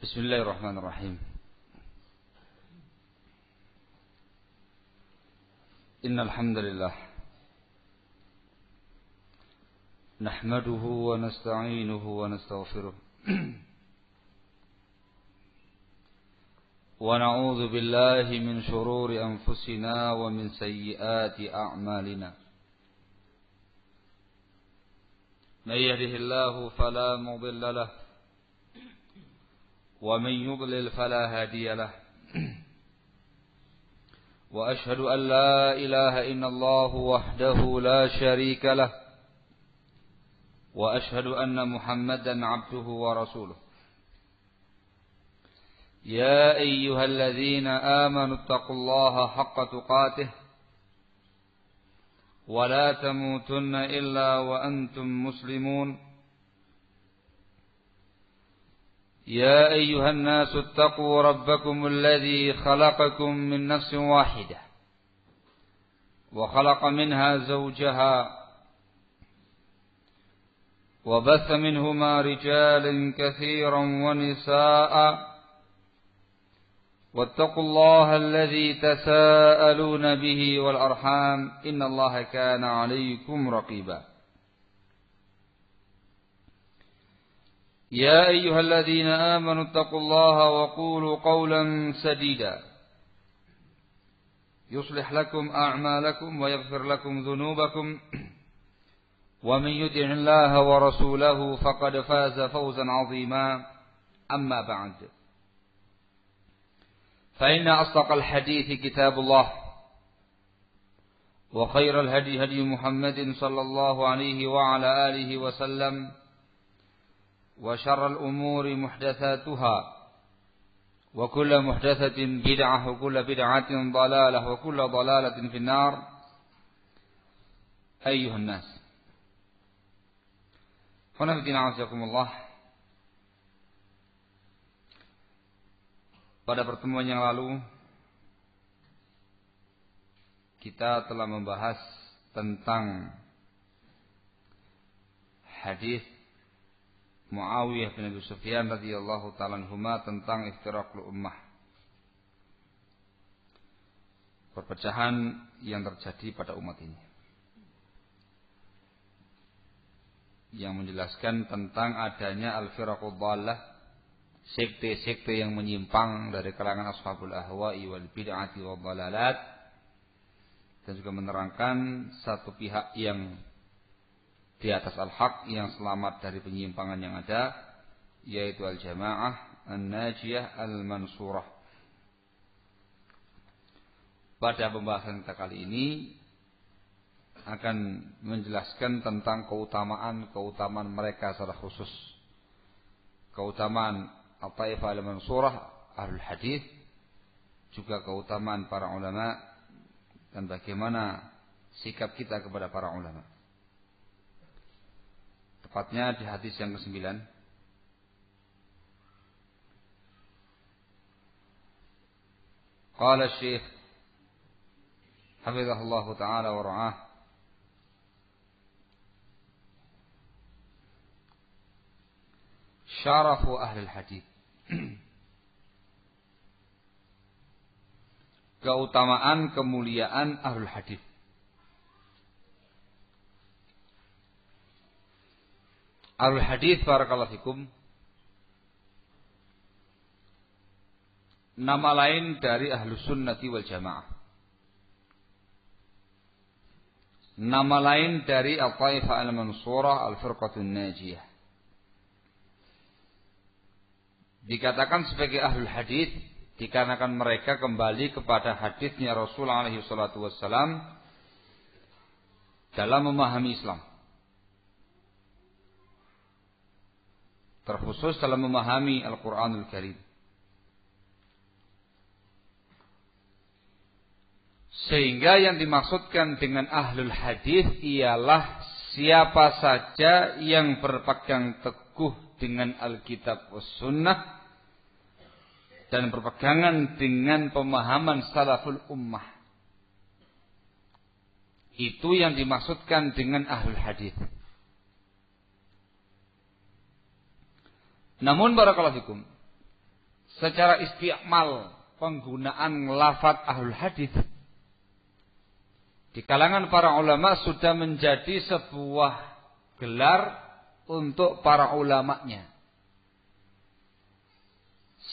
Bismillahirrahmanirrahim. Innal hamdalillah nahmaduhu wa nasta'inuhu wa nastaghfiruh wa na'udzu billahi min shururi anfusina wa min sayyiati a'malina. May yahdihillahu fala mudilla lahu wa man yudlil fala hadiya lahu. وأشهد أن لا إله إلا الله وحده لا شريك له وأشهد أن محمدا عبده ورسوله يا أيها الذين آمنوا اتقوا الله حق تقاته ولا تموتن إلا وأنتم مسلمون يا أيها الناس اتقوا ربكم الذي خلقكم من نفس واحدة وخلق منها زوجها وبث منهما رجالا كثيرا ونساء واتقوا الله الذي تساءلون به والأرحام إن الله كان عليكم رقيبا يا أيها الذين آمنوا اتقوا الله وقولوا قولا سديدا يصلح لكم أعمالكم ويغفر لكم ذنوبكم ومن يطع الله ورسوله فقد فاز فوزا عظيما أما بعد فإن أصدق الحديث كتاب الله وخير الهدي هدي محمد صلى الله عليه وعلى آله وسلم وشر الأمور محدثاتها وكل محدثة بدعة وكل بدعة ضلالة وكل ضلالة في النار. أيها الناس pada pertemuan yang lalu kita telah membahas tentang hadis Muawiyah bin Abi Sufyan radhiyallahu ta'ala anhuma tentang iftiraqul ummah, perpecahan yang terjadi pada umat ini, yang menjelaskan tentang adanya al-firaqud dhallah, sekte-sekte yang menyimpang dari kalangan ashabul ahwa'i wal bid'ati wal dhalalat, dan juga menerangkan satu pihak yang di atas al-haq yang selamat dari penyimpangan yang ada, yaitu al-jamaah an-najiyah al-mansurah. Pada pembahasan kita kali ini akan menjelaskan tentang keutamaan mereka secara khusus, keutamaan al-taifah al-mansurah ahlul hadis, juga keutamaan para ulama dan bagaimana sikap kita kepada para ulama. Tepatnya di hadis yang ke-9. Qala Syekh hafizahullah taala wa ra'ah, syarafu ahli hadis, keutamaan kemuliaan ahlul hadis. Ahlul hadis barakallahu fikum, nama lain dari ahlus sunnati wal jamaah, nama lain dari al-taifah al-mansurah al-firqatun najiyah. Dikatakan sebagai ahlul hadis dikarenakan mereka kembali kepada hadisnya Rasul alaihi salatu wassalam dalam memahami Islam, terkhusus dalam memahami Al-Quranul Karim. Sehingga yang dimaksudkan dengan ahlul hadis ialah siapa saja yang berpegang teguh dengan Alkitab was Sunnah dan berpegangan dengan pemahaman salaful ummah. Itu yang dimaksudkan dengan ahlul hadis. Namun barakallahu fikum, secara isti'mal penggunaan lafaz ahlul hadis di kalangan para ulama sudah menjadi sebuah gelar untuk para ulamanya.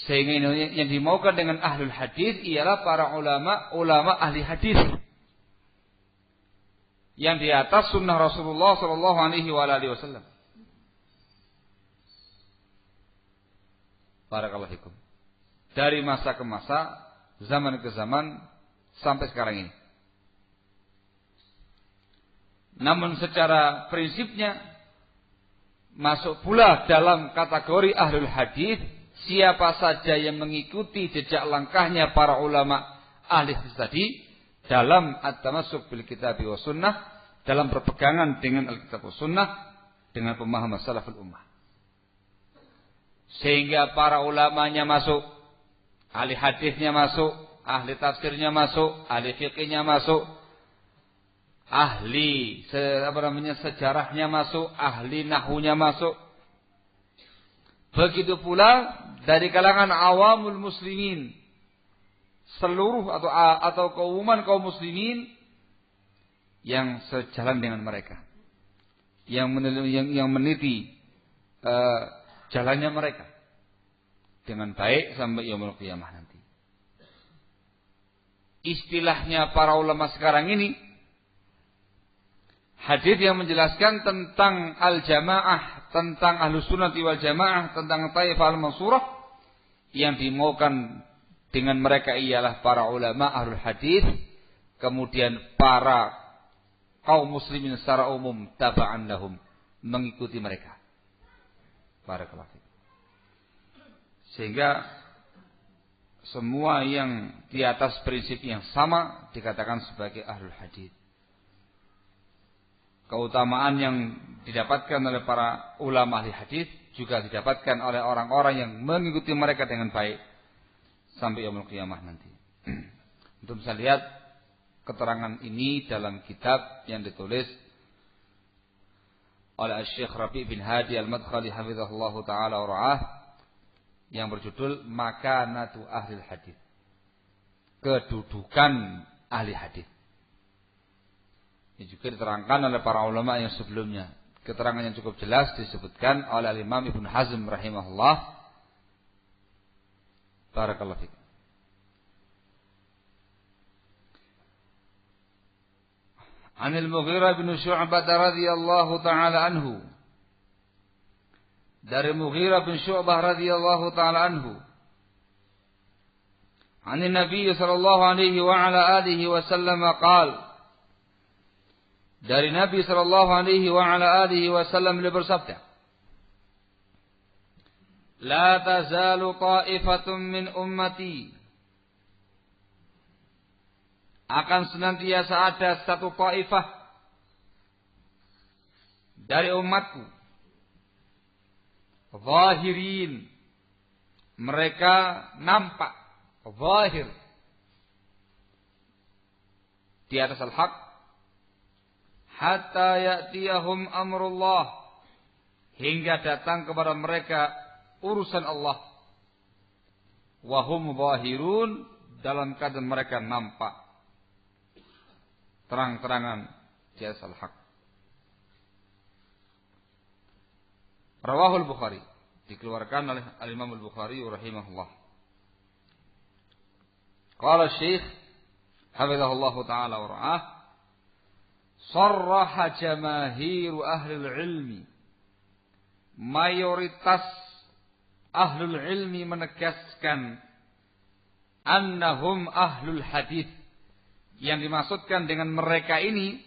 Sehingga yang dimaukan dengan ahlul hadis ialah para ulama ahli hadis yang di atas sunnah Rasulullah sallallahu alaihi wasallam. Barakallahu fikum. Dari masa ke masa, zaman ke zaman sampai sekarang ini. Namun secara prinsipnya masuk pula dalam kategori ahlul hadis siapa saja yang mengikuti jejak langkahnya para ulama ahli hadis tadi dalam at-tamassuk bil kitab wa sunnah, dalam berpegangan dengan Alkitab wa sunnah, dengan pemahaman salaful ummah. Sehingga para ulamanya masuk, ahli hadisnya masuk, ahli tafsirnya masuk, ahli fiqihnya masuk, ahli sejarahnya masuk, ahli nahwunya masuk. Begitu pula dari kalangan awamul muslimin, seluruh atau keumuman kaum muslimin yang sejalan dengan mereka, yang meniti jalannya mereka dengan baik sampai yaumul qiyamah nanti. Istilahnya para ulama sekarang ini, hadis yang menjelaskan tentang al-jamaah, tentang ahlus sunnah wal jamaah, tentang taifah al-mansurah, yang dimaukan dengan mereka ialah para ulama ahlul hadis, kemudian para kaum muslimin secara umum taba'an lahum, mengikuti mereka. Barakallahu fiik. Sehingga semua yang di atas prinsip yang sama dikatakan sebagai ahlul hadis. Keutamaan yang didapatkan oleh para ulama ahli hadis juga didapatkan oleh orang-orang yang mengikuti mereka dengan baik sampai yaumul qiyamah nanti. Untuk bisa lihat keterangan ini dalam kitab yang ditulis oleh Syekh Rabi' bin Hadi Al-Madkhali hafizahullah taala wa ra'ah, yang berjudul Makanatu Ahlil Hadis, kedudukan ahli hadis. Ini juga diterangkan oleh para ulama yang sebelumnya. Keterangan yang cukup jelas disebutkan oleh Imam Ibnu Hazm rahimahullah. Barakallahu fiik. Anil Mughirah bin Syu'bah radhiyallahu taala anhu. Dari Mughirah bin Syu'bah radhiyallahu taala anhu. An Nabi sallallahu alaihi wa ala alihi wasallam qala. Dari Nabi sallallahu alaihi wa ala alihi wasallam beliau bersabda, La tazalu ta'ifatun min ummati, akan senantiasa ada satu ta'ifah dari umatku, zahirin, mereka nampak zahir di atas al-haq, hatta ya'tiyahum amrullah, hingga datang kepada mereka urusan Allah, wahum zahirun, dalam keadaan mereka nampak terang-terangan di atas al-haq. Rawahul Bukhari, dikeluarkan oleh Al-Imam Al-Bukhari rahimahullah. Qala Syekh hafizahullah taala wa ra'ah, sarraha jamaahiru ahlul ilmi, mayoritas ahlul ilmi menegaskan annahum ahlul hadis, yang dimaksudkan dengan mereka ini,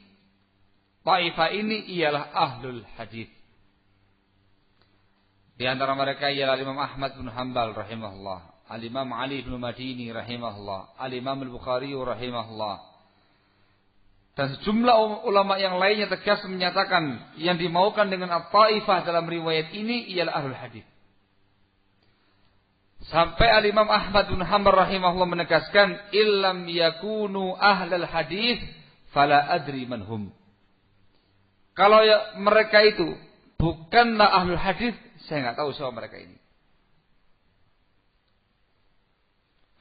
taifah ini ialah ahlul hadis. Di antara mereka ialah Imam Ahmad bin Hanbal rahimahullah, Al-Imam Ali bin Madini rahimahullah, Al-Imam Al-Bukhari rahimahullah, dan sejumlah ulama yang lainnya tegas menyatakan yang dimaukan dengan at-taifah dalam riwayat ini ialah ahlul hadis. Sampai Al-Imam Ahmad bin Hanbal rahimahullah menegaskan, illam yakunu ahlal hadis fala adri manhum. Kalau mereka itu bukanlah ahlul hadis, saya enggak tahu siapa mereka ini.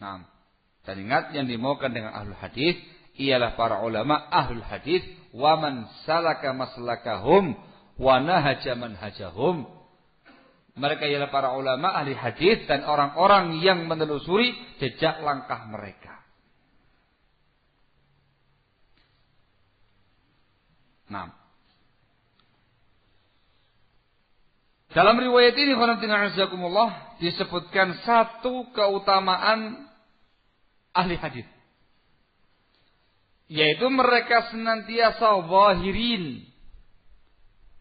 Nah, dan ingat yang dimaukan dengan ahlul hadis ialah para ulama ahlul hadis wa man salaka maslakahum wa nahaja manhajahum. Mereka ialah para ulama ahli hadis dan orang-orang yang menelusuri jejak langkah mereka. Nah, dalam riwayat ini disebutkan satu keutamaan ahli hadis, yaitu mereka senantiasa zahirin.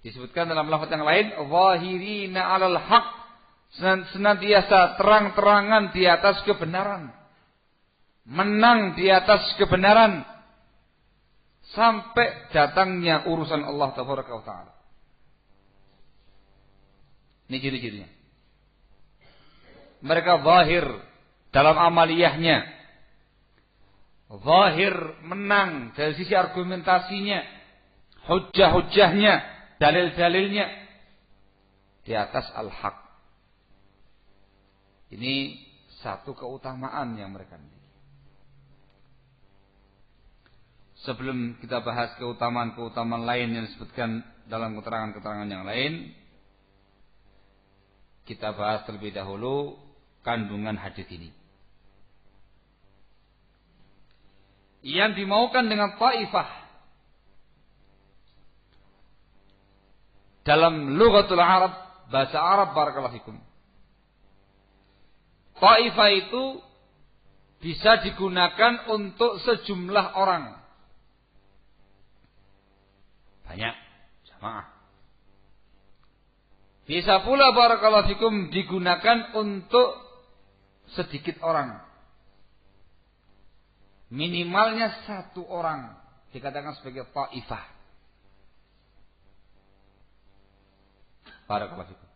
Disebutkan dalam lafaz yang lain, zahirina 'alal haq, senantiasa terang-terangan di atas kebenaran, menang di atas kebenaran sampai datangnya urusan Allah Tabaraka wa Ta'ala. Ini ciri-cirinya. Mereka zahir dalam amaliyahnya, zahir menang dari sisi argumentasinya, hujjah-hujjahnya, dalil-dalilnya di atas al-haq. Ini satu keutamaan yang mereka miliki. Sebelum kita bahas keutamaan-keutamaan lain yang disebutkan dalam keterangan-keterangan yang lain, kita bahas terlebih dahulu kandungan hadis ini. Yang dimaukan dengan taifah dalam lughatul Arab, bahasa Arab, barakallahu fikum, taifah itu bisa digunakan untuk sejumlah orang. Banyak, jamaah. Bisa pula barakallahu fikum digunakan untuk sedikit orang. Minimalnya satu orang dikatakan sebagai taifah. Barakallahu fikum.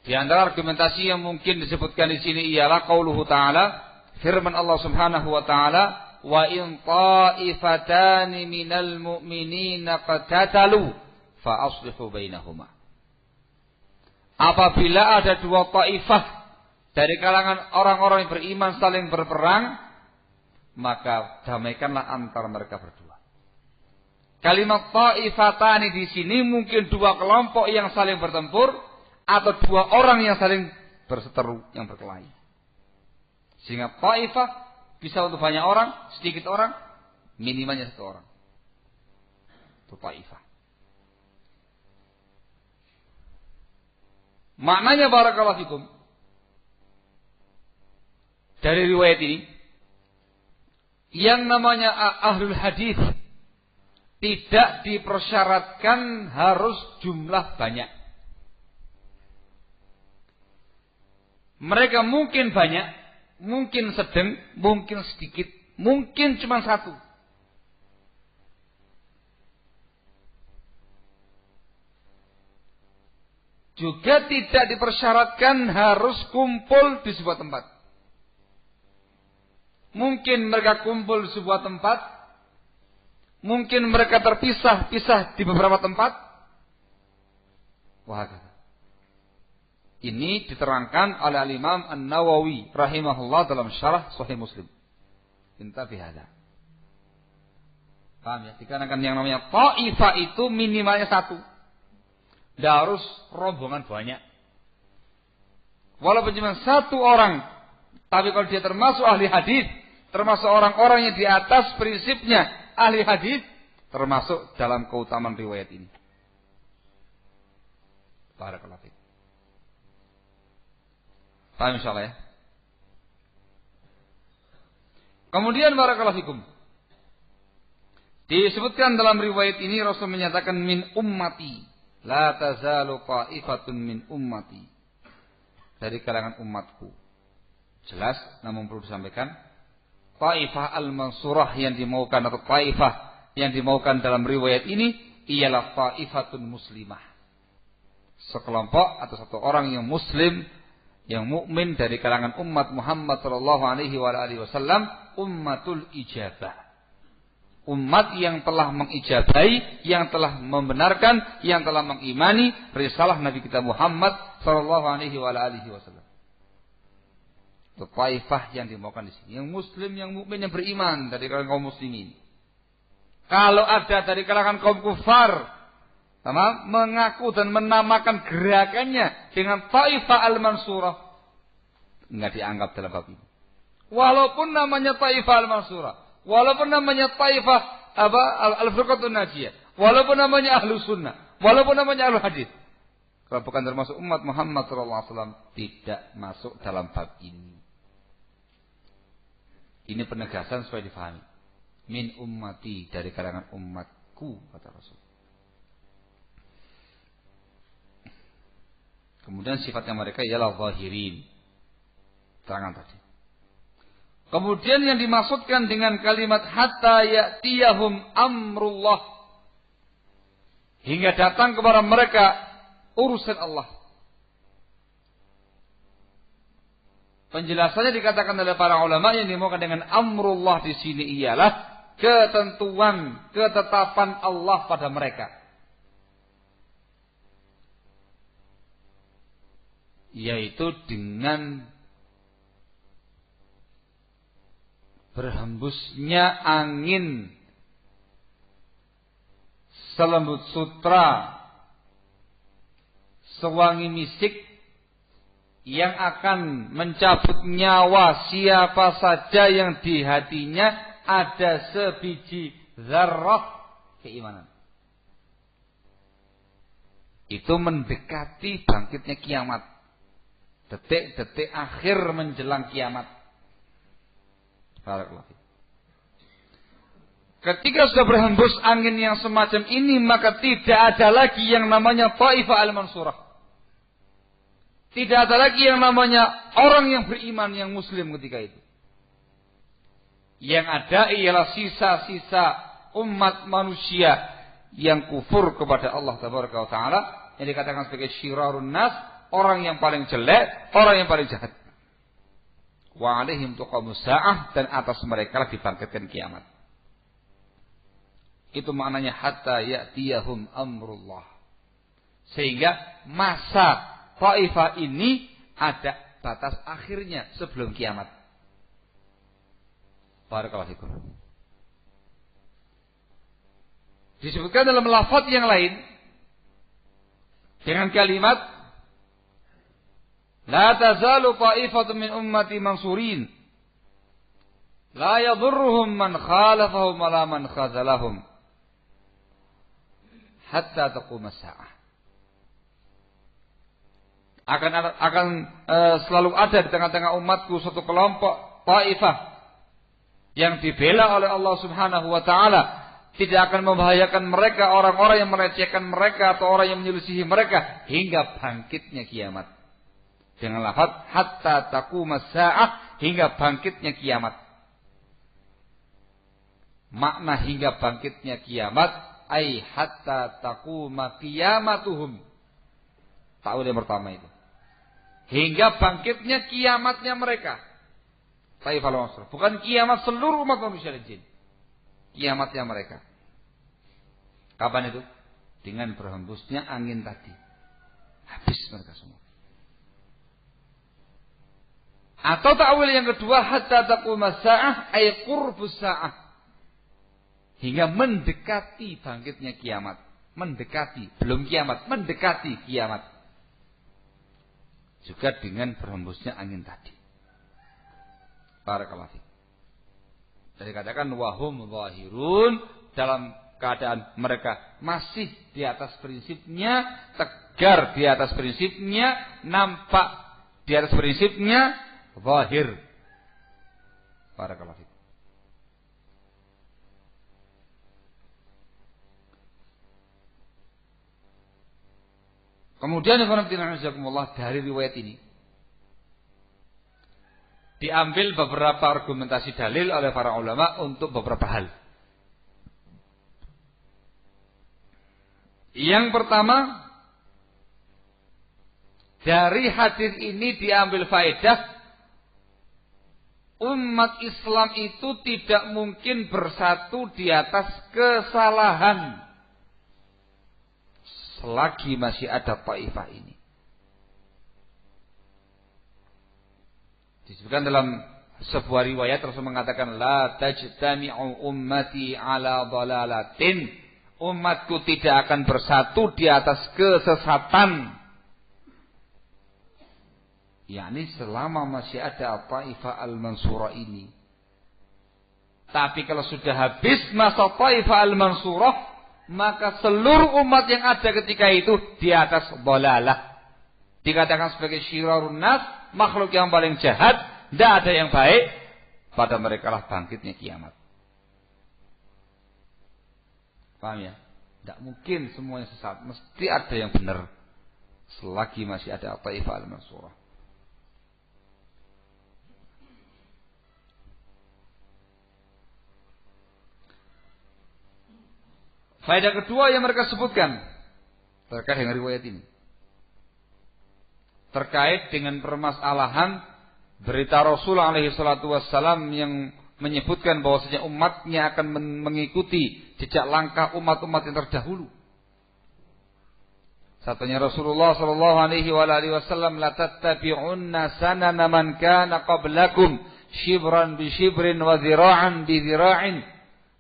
Di antara argumentasi yang mungkin disebutkan di sini ialah qauluhu ta'ala, firman Allah Subhanahu wa ta'ala, wa in ta'ifatani minal mu'minina qatatalu fa aslihu bainahuma. Apabila ada dua taifah dari kalangan orang-orang yang beriman saling berperang, maka damaikanlah antara mereka berdua. Kalimat ta'ifatani di sini mungkin dua kelompok yang saling bertempur atau dua orang yang saling berseteru, yang berkelahi. Sehingga ta'ifah bisa untuk banyak orang, sedikit orang, minimalnya satu orang. Itu ta'ifah. Maknanya barakallahu fikum, dari riwayat ini, yang namanya ahlul hadis tidak dipersyaratkan harus jumlah banyak. Mereka mungkin banyak, mungkin sedang, mungkin sedikit, mungkin cuma satu. Juga tidak dipersyaratkan harus kumpul di sebuah tempat. Mungkin mereka kumpul di sebuah tempat, mungkin mereka terpisah-pisah di beberapa tempat. Wah, ini diterangkan oleh Al-Imam An-Nawawi rahimahullah dalam syarah Sahih Muslim. Intabi hadza. Paham ya? Dikarenakan yang namanya ta'ifah itu minimalnya satu. Tidak harus rombongan banyak. Walaupun cuma satu orang, tapi kalau dia termasuk ahli hadis, termasuk orang-orang yang di atas prinsipnya ahli hadis, termasuk dalam keutamaan riwayat ini. Barakallahu fiik. Paham insyaallah ya. Kemudian barakallahu fikum, disebutkan dalam riwayat ini Rasul menyatakan min ummati la tazalu ta'ifatun min ummati, dari kalangan umatku. Jelas, namun perlu disampaikan, ta'ifah al-mansurah yang dimaukan atau ta'ifah yang dimaukan dalam riwayat ini ialah ta'ifatun muslimah. Sekelompok atau satu orang yang muslim, yang mukmin dari kalangan umat Muhammad sallallahu alaihi wasallam, ummatul ijabah. Umat yang telah mengijabai, yang telah membenarkan, yang telah mengimani risalah Nabi kita Muhammad sallallahu alaihi wasallam. Taifah yang dimaukan di sini, yang muslim, yang mukmin, yang beriman dari kalangan kaum muslimin. Kalau ada dari kalangan kaum kufar, mengaku dan menamakan gerakannya dengan Taifah al-Mansurah, enggak dianggap dalam bab ini. Walaupun namanya Taifah al-Mansurah, walaupun namanya Taifah al-Firqatun Najiyah, walaupun namanya Ahlus Sunnah, walaupun namanya Ahlul Hadis, kalau bukan termasuk umat Muhammad SAW, tidak masuk dalam bab ini. Ini penegasan supaya difahami. Min ummati, dari kalangan umatku, kata Rasul. Kemudian sifatnya mereka ialah zahirin. Terangan tadi. Kemudian yang dimaksudkan dengan kalimat hatta ya'tiyahum amrullah, hingga datang kepada mereka urusan Allah. Penjelasannya dikatakan oleh para ulama yang dimaukan dengan amrullah di sini ialah ketentuan, ketetapan Allah pada mereka. Yaitu dengan berhembusnya angin selembut sutra, sewangi misik yang akan mencabut nyawa siapa saja yang di hatinya ada sebiji zarrah keimanan. Itu mendekati bangkitnya kiamat. Detik-detik akhir menjelang kiamat. Ketika sudah berhembus angin yang semacam ini, maka tidak ada lagi yang namanya Taifah al-Mansurah. Tidak ada lagi yang namanya orang yang beriman, yang muslim ketika itu. Yang ada ialah sisa-sisa umat manusia yang kufur kepada Allah Tabaraka wa Ta'ala, yang dikatakan sebagai syirarun nas, orang yang paling jelek, orang yang paling jahat. Wa alaihim tuqamus sa'ah, dan atas mereka lah dibangkitkan kiamat. Itu maknanya hatta ya'tiyahum amrullah. Sehingga masa Taifah ini ada batas akhirnya sebelum kiamat. Barakallahu fikum. Disebutkan dalam lafaz yang lain dengan kalimat la tazalu ta'ifatun min ummati mansurin la yadurruhum man khalafahum wala man khazalahum hatta taqum as-sa'ah. Akan selalu ada di tengah-tengah umatku suatu kelompok Taifah yang dibela oleh Allah Subhanahu wa Ta'ala, tidak akan membahayakan mereka, orang-orang yang melecehkan mereka atau orang yang menyelisihi mereka hingga bangkitnya kiamat. Dengan lafaz hatta taqumas sa'ah, hingga bangkitnya kiamat. Makna hingga bangkitnya kiamat ai hatta taquma qiyamatuhum. Tahu yang pertama itu. Hingga bangkitnya kiamatnya mereka. Taifah al-Mansurah. Bukan kiamat seluruh umat manusia dan jin. Kiamatnya mereka. Kapan itu? Dengan berhembusnya angin tadi. Habis mereka semua. Atau ta'wil yang kedua, hatta taqumas sa'ah ay qurbus sa'ah. Hingga mendekati bangkitnya kiamat. Mendekati, belum kiamat, mendekati kiamat. Juga dengan berhembusnya angin tadi. Barakallahu fiik. Jadi katakan wahum zahirun, dalam keadaan mereka masih di atas prinsipnya, tegar di atas prinsipnya, nampak di atas prinsipnya, zahir. Barakallahu fiik. Kemudian dari riwayat ini diambil beberapa argumentasi dalil oleh para ulama untuk beberapa hal. Yang pertama, dari hadis ini diambil faedah umat Islam itu tidak mungkin bersatu di atas kesalahan selagi masih ada Taifah ini. Disebutkan dalam sebuah riwayat Rasul mengatakan la tajtami'u ummati ala dhalalatin. Umatku tidak akan bersatu di atas kesesatan. yakni selama masih ada Taifah al-Mansurah ini. Tapi kalau sudah habis masa Taifah al-Mansurah, maka seluruh umat yang ada ketika itu di atas dhalalah. Dikatakan sebagai syirarun nas, makhluk yang paling jahat, tidak ada yang baik, pada mereka lah bangkitnya kiamat. Paham ya? Tidak mungkin semuanya sesat, mesti ada yang benar selagi masih ada Taifah al-Mansurah. Faedah kedua yang mereka sebutkan terkait dengan riwayat ini, terkait dengan permasalahan berita Rasul alaihi salatu wassalam yang menyebutkan bahwasanya umatnya akan mengikuti jejak langkah umat-umat yang terdahulu. Satunya Rasulullah sallallahu alaihi wasallam, la tattabi'unna sanana man kana qablakum shibran bi shibrin wa dhira'an bi dhira'in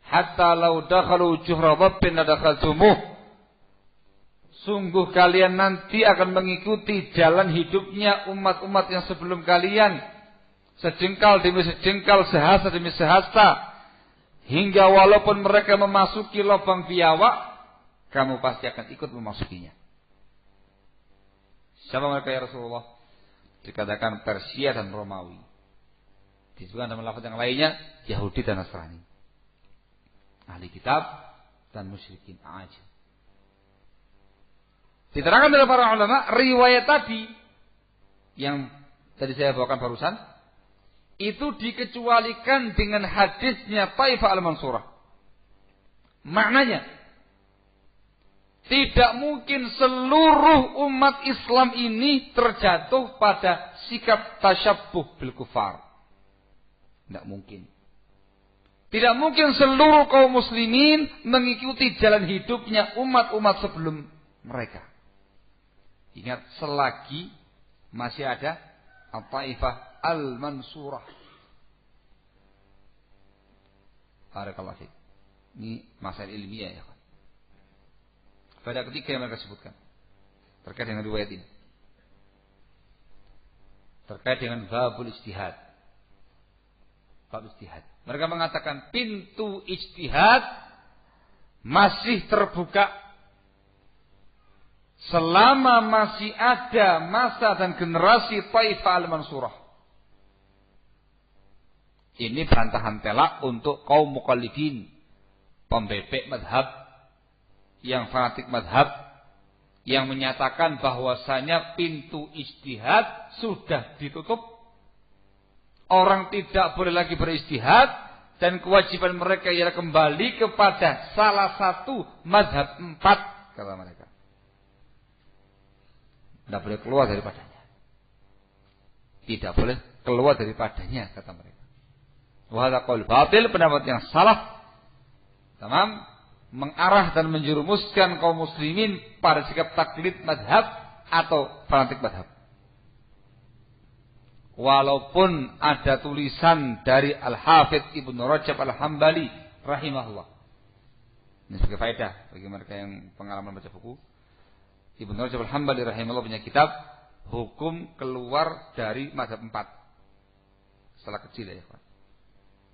hatta law dakhalu juhra dhabbin ladakhaltumuh. Sungguh kalian nanti akan mengikuti jalan hidupnya umat-umat yang sebelum kalian, sejengkal demi sejengkal, sehasta demi sehasta, hingga walaupun mereka memasuki lubang biawak, kamu pasti akan ikut memasukinya. Siapa mereka ya Rasulullah? Dikatakan Persia dan Romawi. Disebutkan dalam lafaz yang lainnya Yahudi dan Nasrani, ahli kitab dan musyrikin aja. Diterangkan oleh para ulama, riwayat tadi yang tadi saya bawakan barusan itu dikecualikan dengan hadisnya Taifah al-Mansurah. Maknanya, tidak mungkin seluruh umat Islam ini terjatuh pada sikap tasyabbuh bil kufar. Tidak mungkin. Tidak mungkin seluruh kaum muslimin mengikuti jalan hidupnya umat-umat sebelum mereka. Ingat, selagi masih ada Taifah al-Mansurah. Barakallahu fiik. Ini masalah ilmiah ya. Pada ketiga yang mereka sebutkan terkait dengan riwayat ini, terkait dengan babul ijtihad. Bab ijtihad. Mereka mengatakan pintu ijtihad masih terbuka selama masih ada masa dan generasi Taifah al-Mansurah. Ini bantahan telak untuk kaum muqallidin, pembebek madhab, yang fanatik madhab, yang menyatakan bahwasanya pintu ijtihad sudah ditutup. Orang tidak boleh lagi berijtihad, dan kewajiban mereka ialah kembali kepada salah satu mazhab 4, kata mereka. Tidak boleh keluar daripadanya. Tidak boleh keluar daripadanya, kata mereka. Wahada qaul batil, pendapat yang salah. Tamam, mengarah dan menjerumuskan kaum muslimin pada sikap taklid madhab atau fanatik madhab. Walaupun ada tulisan dari Al-Hafidh Ibnu Rajab Al-Hambali rahimahullah. Ini sebagai faedah bagi mereka yang pengalaman baca buku. Ibnu Rajab Al-Hambali rahimahullah punya kitab Hukum Keluar dari Mazhab 4. Salah kecil ya, Pak.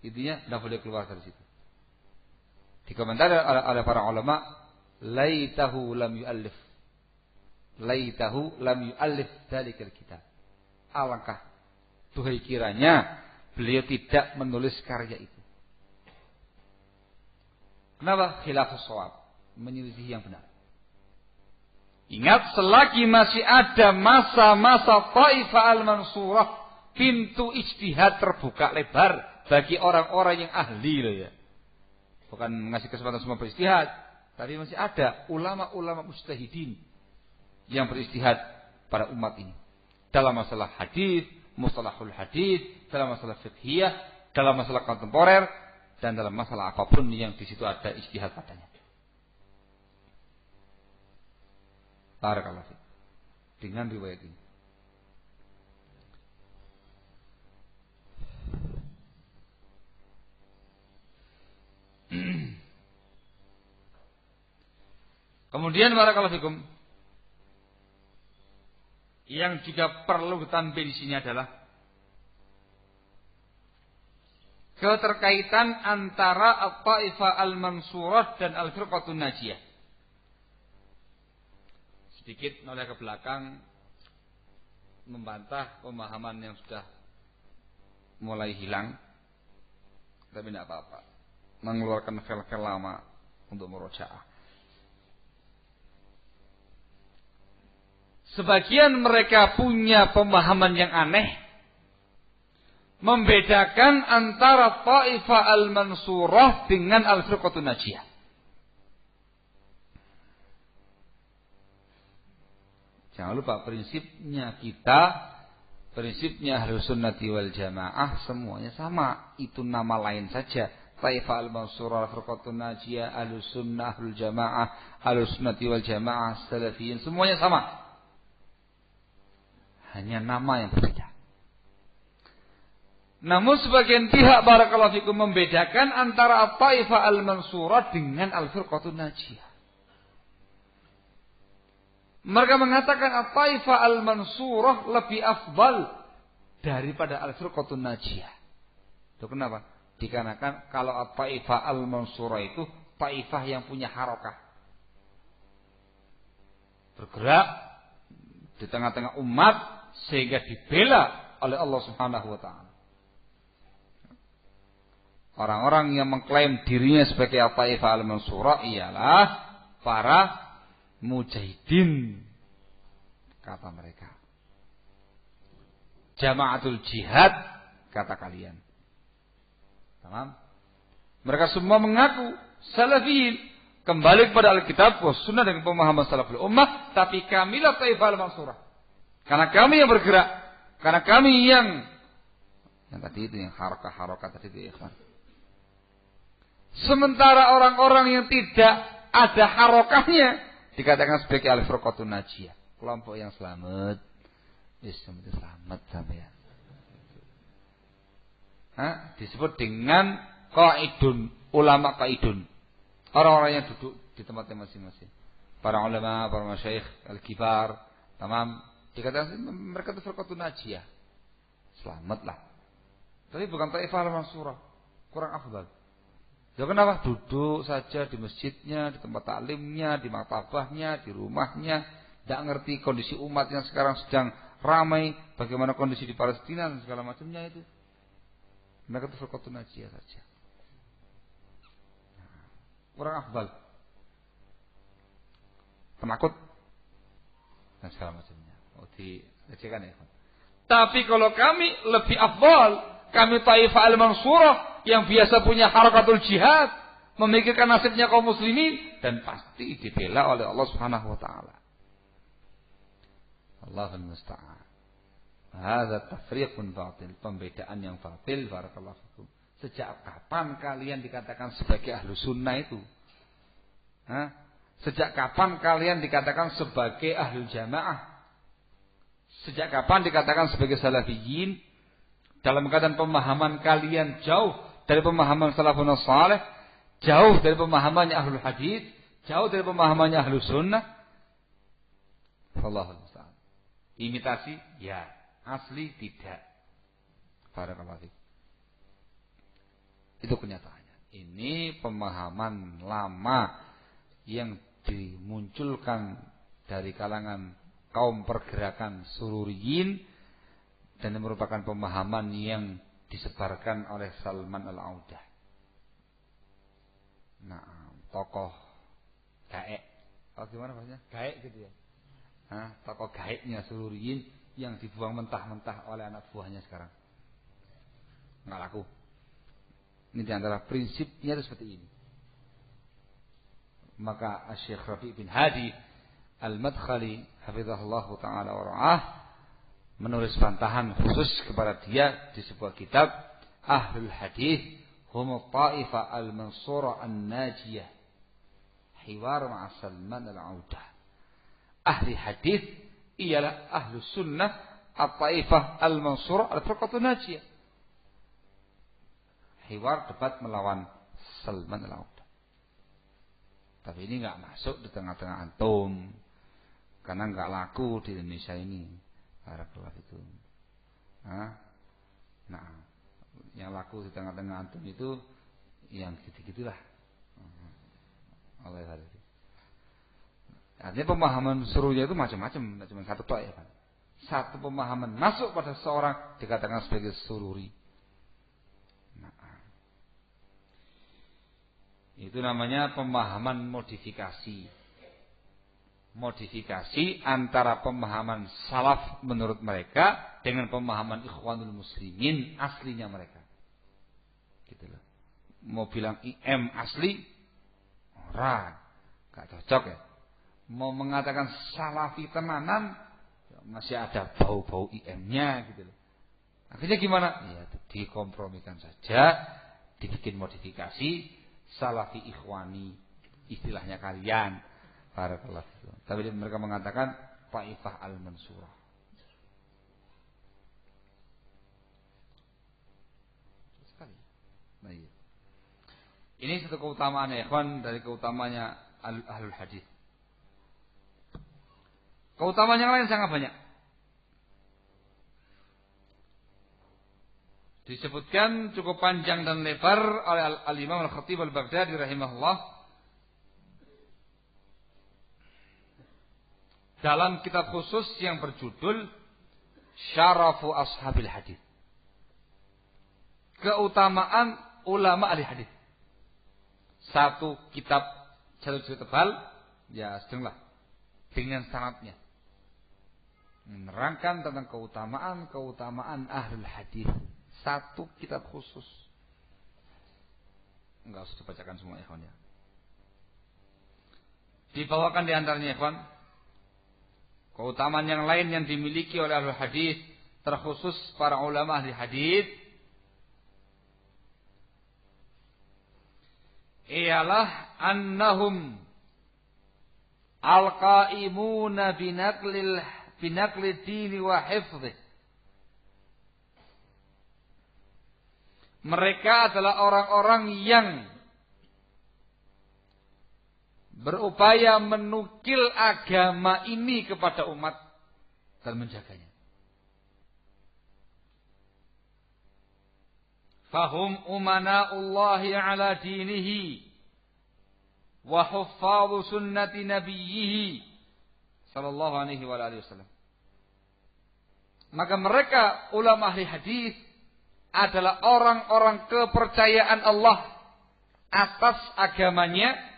Intinya tidak boleh keluar dari situ. Dikomentari oleh para ulama, laitahu lam yu'allif. Laitahu lam yu'allif dzalikal kitab. Alangkah tuhai kiranya beliau tidak menulis karya itu. Kenapa? Khilafus shawab, menyelisih yang benar. Ingat, selagi masih ada masa-masa Taifah al-Mansurah, pintu ijtihad terbuka lebar bagi orang-orang yang ahli loh ya. Bukan mengasih kesempatan semua berijtihad, tapi masih ada ulama-ulama mujtahidin yang berijtihad pada umat ini. Dalam masalah hadis, mustalahul hadis, dalam masalah fiqhiyah, dalam masalah kontemporer, dan dalam masalah apapun yang di situ ada ijtihad padanya. Barakallahu fiik. Dengan riwayat ini. Kemudian barakallahu fikum, yang juga perlu ditambahi di sini adalah keterkaitan antara At-Taifah Al-Mansurah dan Al-Firqatun Najiyah. Sedikit noleh ke belakang membantah pemahaman yang sudah mulai hilang, tapi tidak apa-apa, mengeluarkan file-file lama untuk murojaah. Sebagian mereka punya pemahaman yang aneh, membedakan antara Taifah Al-Mansurah dengan Al-Firqatun Najiyah. Jangan lupa prinsipnya kita, prinsipnya Ahlus Sunnati wal Jamaah semuanya sama. Itu nama lain saja. Taifah Al-Mansurah, Al-Firqatun Najiyah, Ahlus Sunnah, Ahlul Jamaah, Ahlus Sunnati wal Jamaah, Salafiyin, semuanya sama. Hanya nama yang berbeda. Namun sebagian pihak barakallahu fikum membedakan antara At-Taifah Al-Mansurah dengan Al-Firqatun Najiyah. Mereka mengatakan At-Taifah Al-Mansurah lebih afdal daripada Al-Firqatun Najiyah. Itu kenapa? Dikarenakan kalau At-Taifah Al-Mansurah itu taifah yang punya harakah, bergerak di tengah-tengah umat sehingga dibela oleh Allah Subhanahu wa taala. Orang-orang yang mengklaim dirinya sebagai At-Taifah Al-Mansurah ialah para mujahidin, kata mereka. Jamaatul jihad, kata kalian. Tamam? Mereka semua mengaku salafiyin, kembali kepada Alkitab wa Sunnah dengan pemahaman salaful ummah, tapi kamilah Taifah Al-Mansurah. Karena kami yang bergerak, karena kami yang tadi itu, yang harakah tadi itu, ikhwan. Sementara orang-orang yang tidak ada harakahnya dikatakan sebagai Al-Firqatun Najiyah, kelompok yang selamat. Selamat sampean. Disebut dengan qaidun, ulama qaidun. Orang-orang yang duduk di tempatnya masing-masing. Para ulama, para masyayikh al-kibar, tamam, dikatakan mereka itu Firqatun Najiyah. Selamatlah. Tapi bukan Taifah Al-Mansurah. Kurang afdal. Ya kenapa? Duduk saja di masjidnya, di tempat taklimnya, di maktabahnya, di rumahnya. Tidak ngerti kondisi umat yang sekarang sedang ramai. Bagaimana kondisi di Palestina dan segala macamnya itu. Mereka itu Firqatun Najiyah saja. Kurang afdal. Penakut dan segala macamnya. Dilecehkan ya. Tapi kalau kami lebih afdal, kami Taifah Al-Mansurah yang biasa punya harakatul jihad, memikirkan nasibnya kaum muslimin, dan pasti dibela oleh Allah Subhanahu wa taala. Allahul musta'an. Hadza tafriqun batil, pembedaan yang batil. Barakallahu fikum. Sejak kapan kalian dikatakan sebagai ahlu sunnah itu? Sejak kapan kalian dikatakan sebagai ahlu jamaah? Sejak kapan dikatakan sebagai salafiyin? Dalam keadaan pemahaman kalian jauh dari pemahaman salafun salih, jauh dari pemahamannya ahlul hadis, jauh dari pemahamannya ahlus sunnah. Allahul musta'an. Imitasi? Ya. Asli tidak. Barakallahu fiik. Itu kenyataannya. Ini pemahaman lama yang dimunculkan dari kalangan kaum pergerakan sururiyin, dan merupakan pemahaman yang disebarkan oleh Salman Al-Audah. Nah, tokoh gaek. Oh, gimana bahasanya? Gaek gitu ya. Tokoh gaeknya sururiyin yang dibuang mentah-mentah oleh anak buahnya sekarang. Nggak laku. Ini diantara prinsipnya itu seperti ini. Maka Syekh Rabi' bin Hadi Al-Madkhali hafizahullah ta'ala wa ra'ah menulis bantahan khusus kepada dia di sebuah kitab, Ahlul Hadis hum Taifah Al-Mansurah An-Najiyah, hiwar ma'a Salman Al-Audah. Ahli hadis ialah Ahlus Sunnah At-Taifah Al-Mansurah Al-Firqatun Najiyah. Hiwar, debat melawan Salman Al-Audah. Tapi ini nggak masuk di tengah-tengah antum. Karena nggak laku di Indonesia ini. Barakallahu fikum. Nah, yang laku di tengah-tengah antum itu yang gitu-gitulah. Allah ya. Artinya pemahaman suruhnya itu macam-macam, cuma satu tok ya, Pak. Satu pemahaman masuk pada seorang dikatakan sebagai sururi. Nah, itu namanya pemahaman modifikasi. Modifikasi antara pemahaman salaf menurut mereka dengan pemahaman ikhwanul muslimin aslinya mereka. Gitu loh. Mau bilang IM asli, orang gak cocok ya. Mau mengatakan salafi tenanan, masih ada bau-bau IM-nya gitu loh. Akhirnya gimana? Ya dikompromikan saja, dibikin modifikasi salafi ikhwani, istilahnya kalian. Barakallahu fikum. Tapi mereka mengatakan Taifah al-Mansurah. Sekali. Nah, iya. Ini satu keutamaan ya ikhwan dari keutamanya ahlul hadis. Keutamaan yang lain sangat banyak. Disebutkan cukup panjang dan lebar oleh Al-Imam Al-Khatib Al-Baghdadi rahimahullah dalam kitab khusus yang berjudul Syarafu Ashabil Hadis. Keutamaan ulama ahli hadis. Satu kitab, satu jilid tebal, ya sedanglah dengan sanadnya. Menerangkan tentang keutamaan ahlul hadis. Satu kitab khusus. Enggak usah dibacakan semua ikhwan ya. Dibawakan di antaranya ikhwan keutamaan yang lain yang dimiliki oleh ahlul hadis, terkhusus para ulama ahli hadis, ialah annahum al-qaimuna binaqli dini wa hifdih. Mereka adalah orang-orang yang berupaya menukil agama ini kepada umat dan menjaganya. Fahum umana'ullahi ala dinihi wa huffadhu sunnati nabiyhi sallallahu alaihi wa alihi wasallam. Maka mereka ulama ahli hadis adalah orang-orang kepercayaan Allah atas agamanya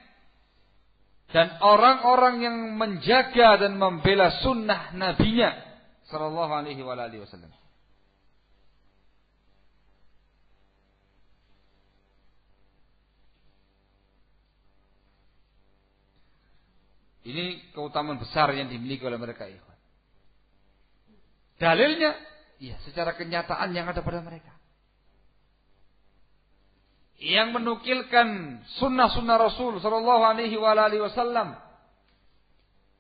dan orang-orang yang menjaga dan membela sunnah nabinya sallallahu alaihi wa alihi wasallam. Ini keutamaan besar yang dimiliki oleh mereka, ikhwan. Dalilnya, ya secara kenyataan yang ada pada mereka. Yang menukilkan sunnah-sunnah Rasul sallallahu alaihi wasallam,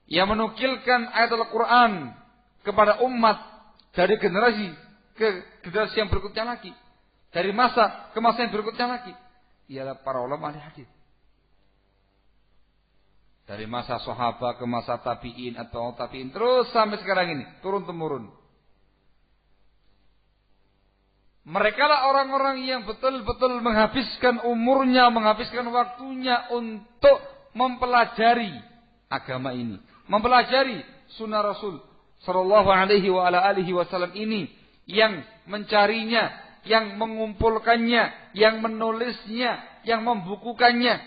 yang menukilkan ayat Al-Quran kepada umat dari generasi ke generasi yang berikutnya lagi, dari masa ke masa yang berikutnya lagi, ialah para ulama ahli hadis. Dari masa sahabat ke masa tabi'in atau tabi'in terus sampai sekarang ini turun temurun. Mereka lah orang-orang yang betul-betul menghabiskan umurnya, menghabiskan waktunya untuk mempelajari agama ini, mempelajari sunnah Rasul sallallahu alaihi wa ala alihi wasallam ini, yang mencarinya, yang mengumpulkannya, yang menulisnya, yang membukukannya,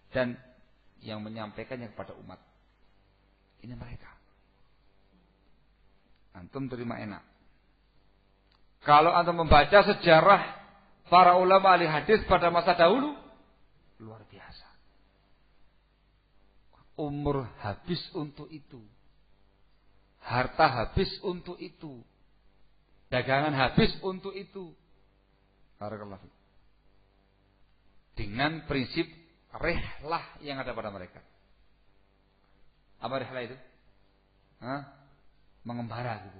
dan yang menyampaikannya kepada umat. Ini mereka. Antum terima enak. Kalau antum membaca sejarah para ulama ahli hadis pada masa dahulu, luar biasa. Umur habis untuk itu. Harta habis untuk itu. Dagangan habis untuk itu. Barakallahu fiik. Dengan prinsip rihlah yang ada pada mereka. Apa rihlah itu? Mengembara gitu.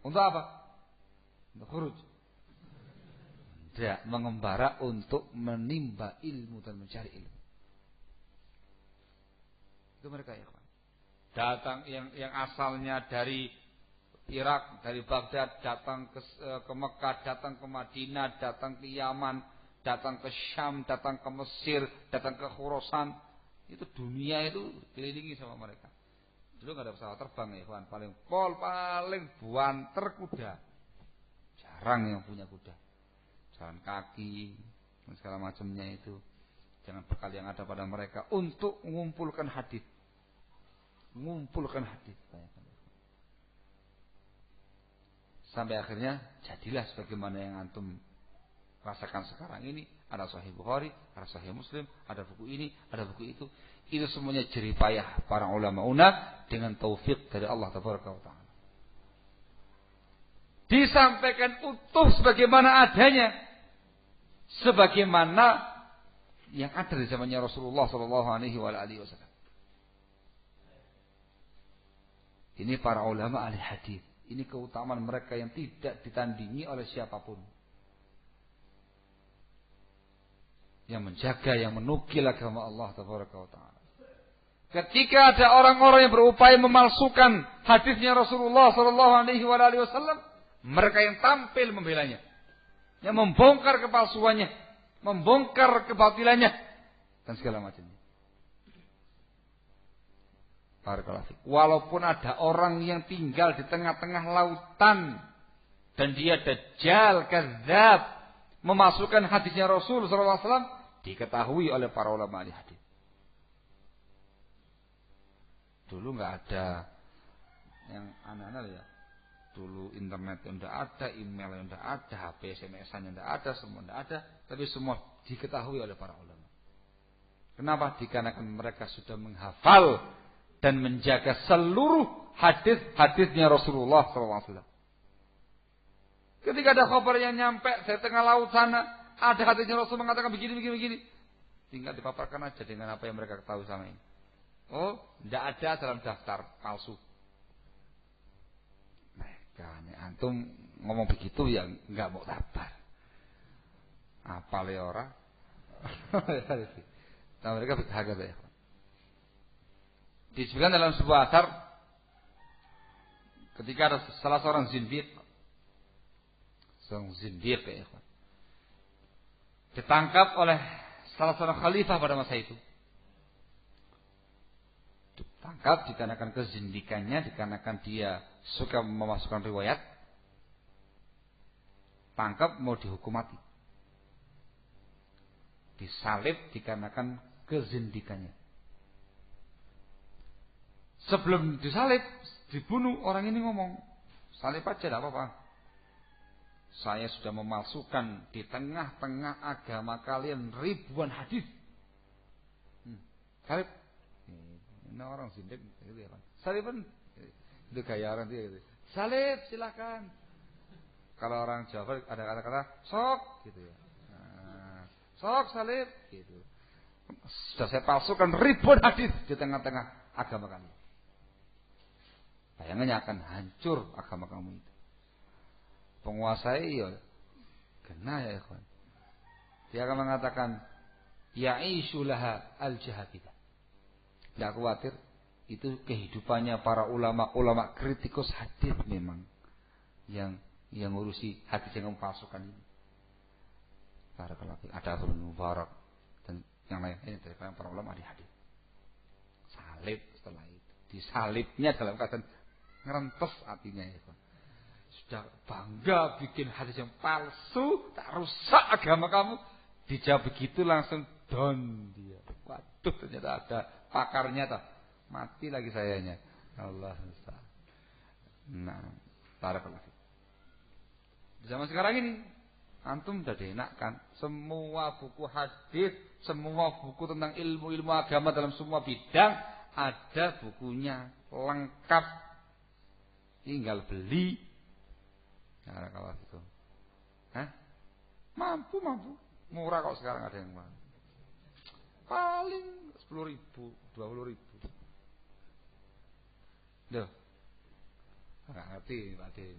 Untuk apa? Untuk khuruj. Tidak, mengembara untuk menimba ilmu dan mencari ilmu. Itu mereka ya, kawan. Datang yang asalnya dari Irak, dari Baghdad, datang ke Mekah, datang ke Madinah, datang ke Yaman, datang ke Syam, datang ke Mesir, datang ke Khurasan. Itu dunia itu dikelilingi sama mereka. Dulu nggak ada pesawat terbang ya, kawan. Paling buanter kuda. Jarang yang punya kuda. Jalan kaki dan segala macamnya itu. Jangan bekal yang ada pada mereka untuk mengumpulkan hadis. Sampai akhirnya jadilah sebagaimana yang antum rasakan sekarang ini. Ada Sahih Bukhari, ada Sahih Muslim, ada buku ini, ada buku itu. Itu semuanya jeripayah para ulama dengan taufik dari Allah Tabaraka wa Ta'ala. Disampaikan utuh sebagaimana adanya, sebagaimana yang ada di zamannya Rasulullah Sallallahu Alaihi Wasallam. Ini para ulama ahli hadis. Ini keutamaan mereka yang tidak ditandingi oleh siapapun. Yang menjaga, yang menukil agama Allah Tabaraka wa Ta'ala. Ketika ada orang-orang yang berupaya memalsukan hadisnya Rasulullah Sallallahu Alaihi Wasallam, mereka yang tampil membelanya, yang membongkar kepalsuannya, membongkar kebatilannya, dan segala macamnya. Walaupun ada orang yang tinggal di tengah-tengah lautan dan dia dajjal, kadzab, memasukkan hadisnya Rasul SAW, diketahui oleh para ulama ahli hadis. Dulu nggak ada yang aneh-aneh ya. Dulu internet yang tidak ada, email yang tidak ada, HP SMS-an yang tidak ada, semua tidak ada, tapi semua diketahui oleh para ulama. Kenapa? Dikarenakan mereka sudah menghafal dan menjaga seluruh hadis-hadisnya Rasulullah SAW. Ketika ada kabar yang nyampe dari tengah laut sana, ada hadisnya Rasul mengatakan begini, tinggal dipaparkan aja dengan apa yang mereka ketahui sama ini. Oh, tidak ada dalam daftar palsu. Mereka, antum ngomong begitu ya nggak mau sabar. Apa leora? Nah, mereka berharga ya. Disebutkan dalam sebuah asar ketika ada salah seorang zindiq ya, ditangkap oleh salah seorang khalifah pada masa itu. Ditangkap dikarenakan kezindikannya, dikarenakan dia suka memasukkan riwayat. Tangkap mau dihukum mati. Disalib dikarenakan kezindikannya. Sebelum disalib, dibunuh, orang ini ngomong, salib aja tidak apa-apa. Saya sudah memalsukan di tengah-tengah agama kalian ribuan hadis. Salib. Ini orang sindik gitu ya, Pak. Salib kan itu gaya orang dia gitu. Salib silakan. Kalau orang Jawa ada kata-kata sok gitu ya. Nah, sok salib gitu. Sudah saya palsukan ribuan hadis di tengah-tengah agama kalian. Bayangannya akan hancur agama kamu itu. Penguasai ya kena ya ikhwan. Dia akan mengatakan ya'ishu laha al-jahabidah. Tidak khawatir, itu kehidupannya para ulama kritikus hadis memang yang ngurusi hadis yang palsukan ini. Barakallahu fiik. Ada Abdul Mubarak dan yang lain ini dari para ulama di hadis. Salib setelah itu. Disalibnya dalam keadaan ngerentes hatinya ya, Pak. Sudah bangga bikin hadis yang palsu, tak rusak agama kamu. Dijawab begitu langsung down dia. Waduh, ternyata ada pakarnya tak. Mati lagi sayanya. Allah Ustaz. Nah, barakallahu fiik. Di zaman sekarang ini antum udah dienakkan semua buku hadis, semua buku tentang ilmu-ilmu agama dalam semua bidang ada bukunya lengkap. Tinggal beli. Nah, kalau itu. Hah? Mampu. Murah kok sekarang ada yang mahal. Paling 10.000, 20.000. Duh. Enggak ngerti, Pak De.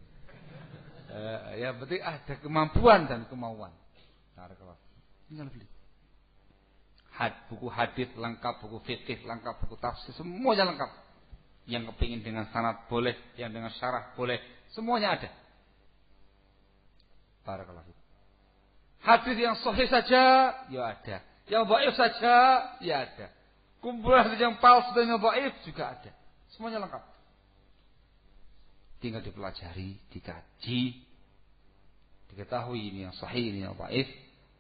Ya berarti ada kemampuan dan kemauan. Nah, kalau tinggal beli. buku hadis lengkap, buku fikih lengkap, buku tafsir semuanya lengkap. Yang kepingin dengan sanad boleh, yang dengan syarah boleh, semuanya ada. Barakallahu fikum. Hadis yang sahih saja ya ada, yang dhaif saja ya ada. Kumpulan hadis yang palsu dan yang dhaif juga ada. Semuanya lengkap. Tinggal dipelajari, dikaji, diketahui ini yang sahih, ini yang dhaif.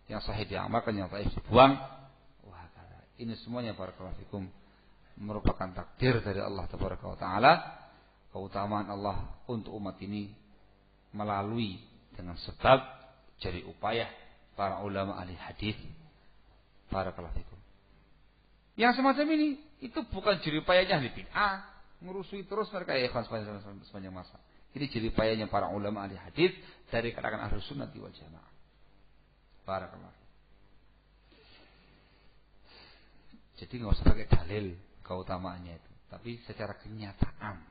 Yang sahih diamalkan, yang dhaif dibuang. Wah, ini semuanya barakallahu fikum merupakan takdir dari Allah Tabaraka wa Taala, keutamaan Allah untuk umat ini melalui dengan sebab jadi upaya para ulama ahli hadis. Barakallahu fikum. Yang semacam ini itu bukan jeripayanya ahli bid'ah, ngurusui terus mereka ya ikhwan sepanjang masa. Ini jeripayanya para ulama ahli hadis dari kalangan Ahlus Sunnah wal Jamaah. Barakallahu. Jadi enggak usah pakai dalil keutamaannya itu, tapi secara kenyataan.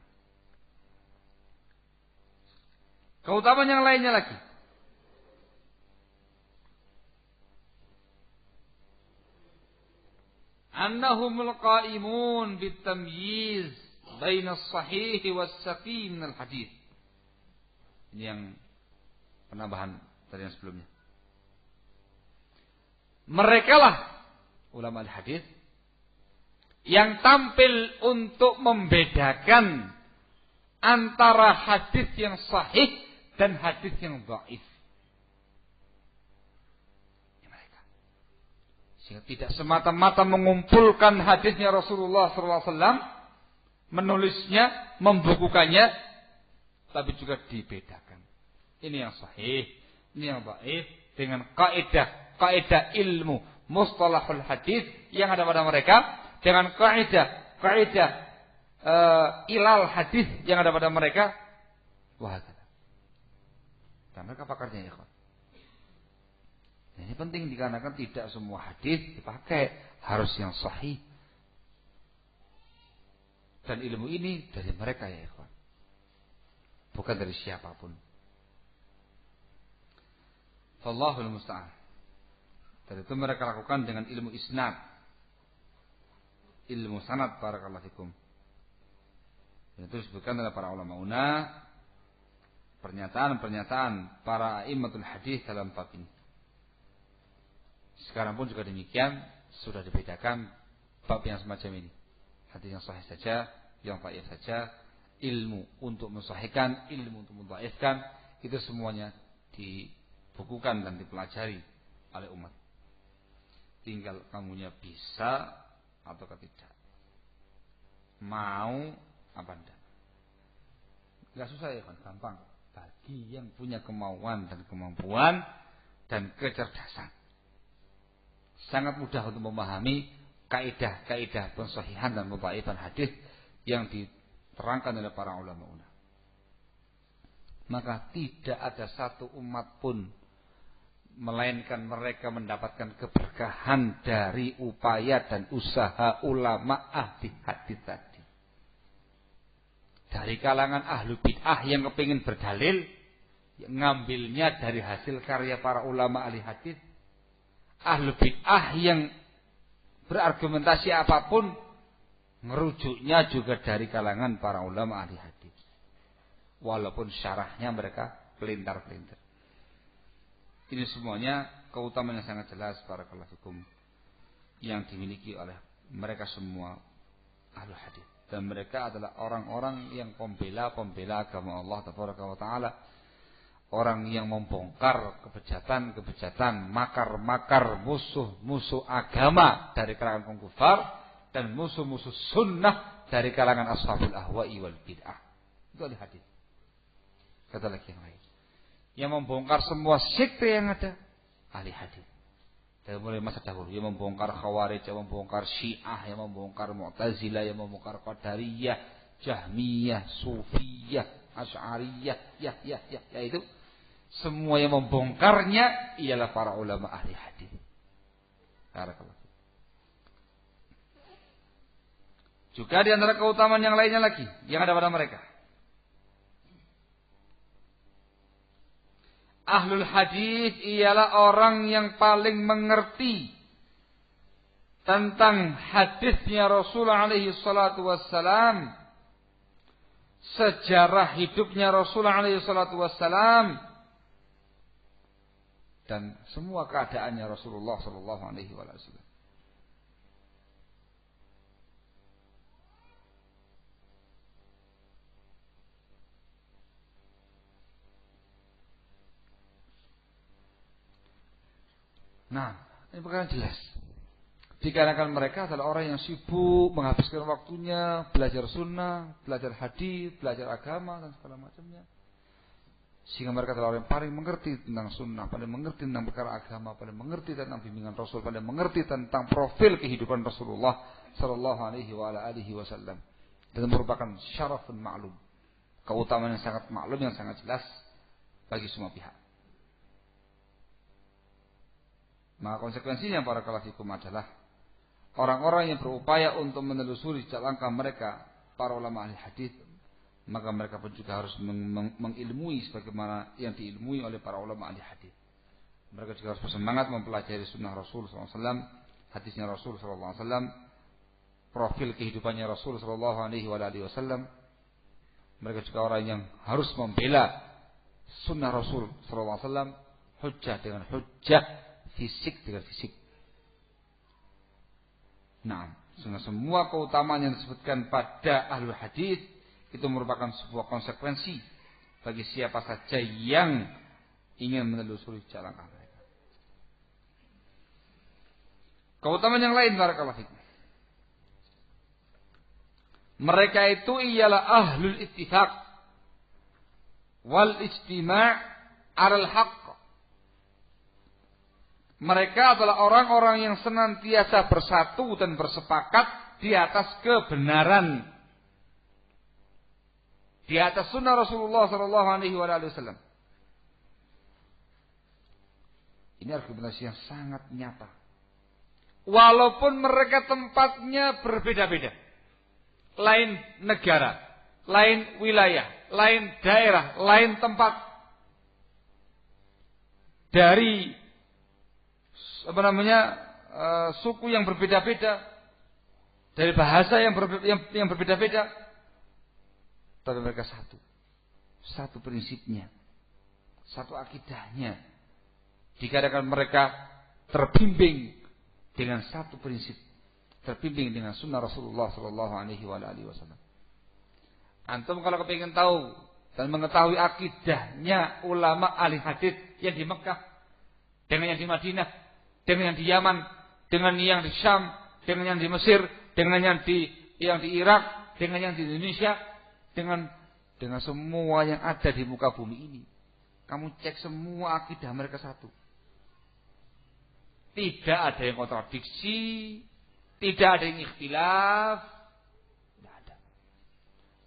Keutamaan yang lainnya lagi. Annahumul qa'imun bitamyiz baina as-sahih was-saqim minal hadis. Ini yang penambahan dari yang sebelumnya. Merekalah ulama al-hadis yang tampil untuk membedakan antara hadis yang sahih dan hadis yang dhaif. Ini mereka. Sehingga tidak semata-mata mengumpulkan hadisnya Rasulullah SAW, menulisnya, membukukannya, tapi juga dibedakan. Ini yang sahih, ini yang dhaif dengan kaidah ilmu mustalahul hadis yang ada pada mereka. Dengan kaidah ilal hadis yang ada pada mereka, wah, karena mereka pakarnya ya kawan. Nah, ini penting dikarenakan tidak semua hadis dipakai, harus yang sahih. Dan ilmu ini dari mereka ya kawan, bukan dari siapapun. Wallahul musta'an. Dan itu mereka lakukan dengan ilmu isnad. Ilmu sanad barakallahu fikum. Itu disebutkan oleh para ulama una, pernyataan para imamatul hadis dalam bab ini. Sekarang pun juga demikian, sudah dibedakan bab yang semacam ini. Hadis yang sahih saja, yang dhaif saja, ilmu untuk mensahihkan, ilmu untuk mendhaifkan, itu semuanya dibukukan dan dipelajari oleh umat. Tinggal kamunya bisa atau tidak, mau apa enggak. Enggak susah ya kan, gampang. Bagi yang punya kemauan dan kemampuan dan kecerdasan, sangat mudah untuk memahami kaidah-kaidah pensahihan dan mudhaifan hadis yang diterangkan oleh para ulama. Maka tidak ada satu umat pun melainkan mereka mendapatkan keberkahan dari upaya dan usaha ulama ahli hadis tadi. Dari kalangan ahlu bid'ah yang kepingin berdalil, yang ngambilnya dari hasil karya para ulama ahli hadis. Ahlu bid'ah yang berargumentasi apapun, ngerujuknya juga dari kalangan para ulama ahli hadis. Walaupun syarahnya mereka pelintar-pelintar. Ini semuanya keutamaan yang sangat jelas barakallahu fikum yang dimiliki oleh mereka semua ahlu hadis, dan mereka adalah orang-orang yang pembela agama Allah Taala, orang yang membongkar kebejatan, makar-makar musuh agama dari kalangan kaum kufar dan musuh sunnah dari kalangan ashabul ahwa'i wal bid'ah. Itu ahli hadis. Kata lagi yang lain, yang membongkar semua sekte yang ada, ahli hadis. Dari mulai masa dahulu, yang membongkar Khawarij, yang membongkar Syiah, yang membongkar Mu'tazilah, yang membongkar Qadariyah, Jahmiyah, Sufiyah, Asy'ariyah, ya itu semua yang membongkarnya ialah para ulama ahli hadis. Barakallahu. Juga di antara keutamaan yang lainnya lagi yang ada pada mereka, ahlul hadis ialah orang yang paling mengerti tentang hadisnya Rasulullah alaihi salatu wassalam, sejarah hidupnya Rasulullah alaihi salatu wassalam, dan semua keadaannya Rasulullah sallallahu alaihi wasallam. Nah, ini perkara jelas. Dikarenakan mereka adalah orang yang sibuk menghabiskan waktunya belajar sunnah, belajar hadis, belajar agama dan segala macamnya. Sehingga mereka adalah orang yang paling mengerti tentang sunnah, paling mengerti tentang perkara agama, paling mengerti tentang bimbingan Rasul, paling mengerti tentang profil kehidupan Rasulullah sallallahu alaihi wasallam. Dan merupakan syarafun ma'lum, keutamaan yang sangat maklum, yang sangat jelas bagi semua pihak. Maka konsekuensinya para kalafikum adalah orang-orang yang berupaya untuk menelusuri jejak langkah mereka, para ulama ahli hadis, maka mereka pun juga harus mengilmui sebagaimana yang diilmui oleh para ulama ahli hadis. Mereka juga harus bersemangat mempelajari sunnah Rasul SAW, hadisnya Rasul SAW, profil kehidupannya Rasul SAW. Mereka juga orang yang harus membela sunnah Rasul SAW, hujjah dengan hujjah, fisik dengan fisik. Nah, semua keutamaan yang disebutkan pada ahlul hadis itu merupakan sebuah konsekuensi bagi siapa saja yang ingin menelusuri jalan mereka. Keutamaan yang lain barakallahu fikum. Mereka itu ialah ahlul ittifaq wal ijtima' 'alal haqq. Mereka adalah orang-orang yang senantiasa bersatu dan bersepakat di atas kebenaran, di atas sunnah Rasulullah sallallahu alaihi wasallam. Ini argumentasi yang sangat nyata. Walaupun mereka tempatnya berbeda-beda, lain negara, lain wilayah, lain daerah, lain tempat, dari suku yang berbeda-beda, dari bahasa yang berbeda-beda, tapi mereka satu prinsipnya, satu akidahnya. Dikarenakan mereka terbimbing dengan satu prinsip, terbimbing dengan sunnah Rasulullah sallallahu alaihi wasallam. Antum kalau kepingin tahu dan mengetahui akidahnya ulama ahli hadis yang di Mekah dengan yang di Madinah, dengan yang di Yaman, dengan yang di Syam, dengan yang di Mesir, dengan yang di Irak, dengan yang di Indonesia, dengan semua yang ada di muka bumi ini. Kamu cek semua akidah mereka satu. Tidak ada yang kontradiksi, tidak ada yang ikhtilaf, tidak ada.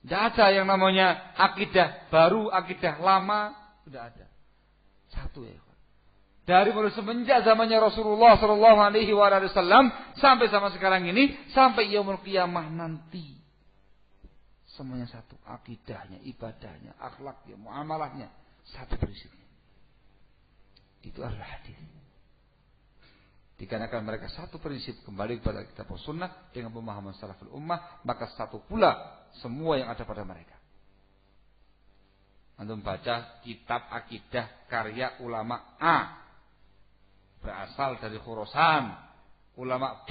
Tidak ada yang namanya akidah baru, akidah lama, tidak ada. Satu ya. Dari mulai semenjak zamannya Rasulullah sallallahu alaihi wasallam sampai zaman sekarang ini, sampai yaumul qiyamah nanti, semuanya satu, akidahnya, ibadahnya, akhlaknya, muamalahnya, satu prinsipnya. Itu adalah hadis. Dikarenakan mereka satu prinsip, kembali kepada kitab sunnah dengan pemahaman salaful ummah, maka satu pula semua yang ada pada mereka. Antum baca kitab akidah karya ulama A, berasal dari Khurasan, ulama B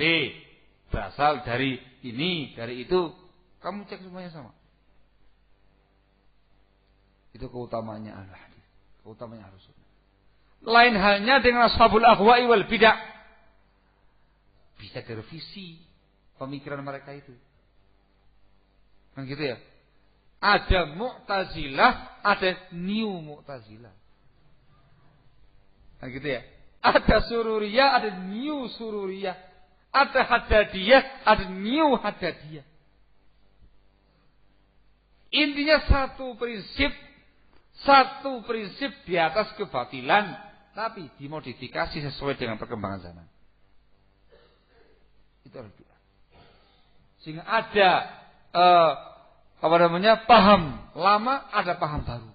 berasal dari ini, dari itu, kamu cek semuanya sama. Itu keutamaannya al-hadis, keutamaannya harus sunnah. Lain halnya dengan ashabul ahwa'i wal bid'ah. Bisa direvisi pemikiran mereka itu. Kan gitu ya? Ada Mu'tazilah, ada New Mu'tazilah. Kan gitu ya? Ada Sururiyah, ada New Sururiyah. Ada Haddadiyah, ada New Haddadiyah. Intinya satu prinsip di atas kebatilan, tapi dimodifikasi sesuai dengan perkembangan zaman. Itu harus bid'ah. Sehingga ada paham lama, ada paham baru.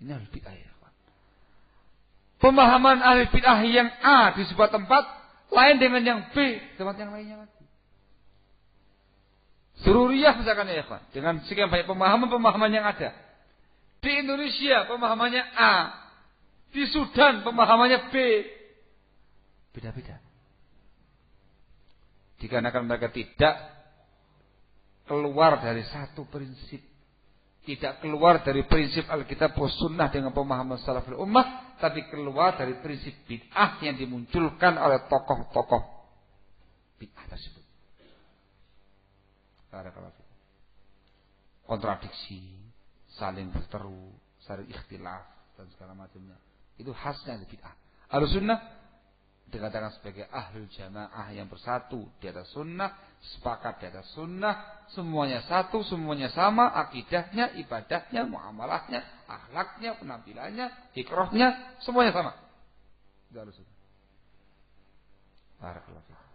Ini harus bid'ah ya. Pemahaman ahli bid'ah yang A di sebuah tempat lain dengan yang B di tempat yang lainnya lagi. Sururiyah misalkan ya ikhwan, dengan sekian banyak pemahaman yang ada. Di Indonesia pemahamannya A, di Sudan pemahamannya B. Beda-beda. Dikarenakan mereka tidak keluar dari satu prinsip. Tidak keluar dari prinsip Alkitab wa Sunnah dengan pemahaman salaful ummah, tapi keluar dari prinsip bid'ah yang dimunculkan oleh tokoh-tokoh bid'ah tersebut. Kontradiksi, saling berteru, saling ikhtilaf dan segala macamnya. Itu khasnya bid'ah. Ahlussunnah dikatakan sebagai ahlul jamaah yang bersatu di atas sunnah, sepakat di atas sunnah, semuanya satu, semuanya sama, akidahnya, ibadahnya, muamalahnya, akhlaknya, penampilannya, ikrohnya, semuanya sama. Itu ahlu sunnah. Barakallahu fiikum.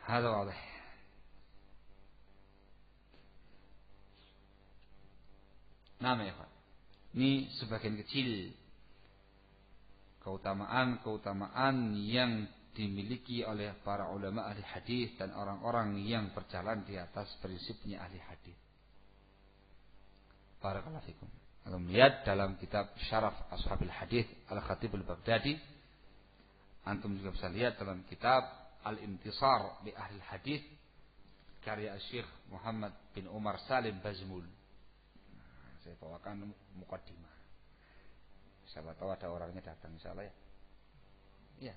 Hada wadih. Nama ya Pak. Ini sebagian kecil keutamaan yang dimiliki oleh para ulama ahli hadis dan orang-orang yang berjalan di atas prinsipnya ahli hadis. Barakallahu fikum. Kalau melihat dalam kitab Syaraf Ashabil Hadis Al-Khatib Al-Baghdadi, antum juga bisa lihat dalam kitab Al-Intisar bi Ahli Hadis karya Syekh Muhammad bin Umar Salim Bazmul. Saya bawakan mukaddimah. Siapa tahu ada orangnya datang insyaallah ya. Iya.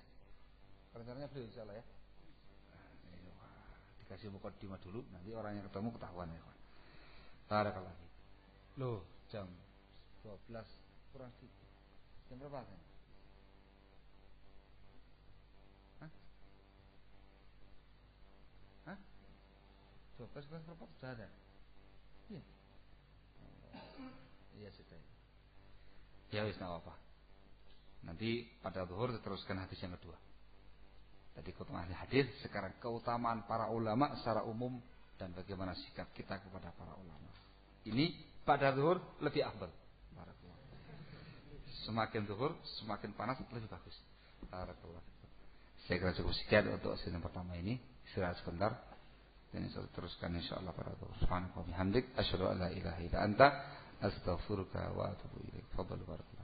Rencananya beliau insyaallah ya. Dikasih mukaddimah dulu, nanti orang yang ketemu ketahuan ya, kawan. Barakallahu fiik. Loh, jam 12 kurang sedikit. Jam berapa kan? Hah? 12 kurang berapa sudah ada? Iya. Iya sudah. Ya wis apa. Nanti pada zuhur diteruskan hadis yang kedua. Tadi keutamaan hadis, sekarang keutamaan para ulama secara umum dan bagaimana sikap kita kepada para ulama. Ini pada zuhur lebih afdal. Semakin zuhur, semakin panas lebih bagus. Barakallahu. Saya kira cukup sekian untuk sesi pertama ini. Istirahat sebentar. Dan insya Allah teruskan insyaallah pada zuhur. Subhanallahi wa bihamdik, asyhadu an la ilaha illa anta, astaghfiruka wa atubu ilaik. Fadhal barakallahu.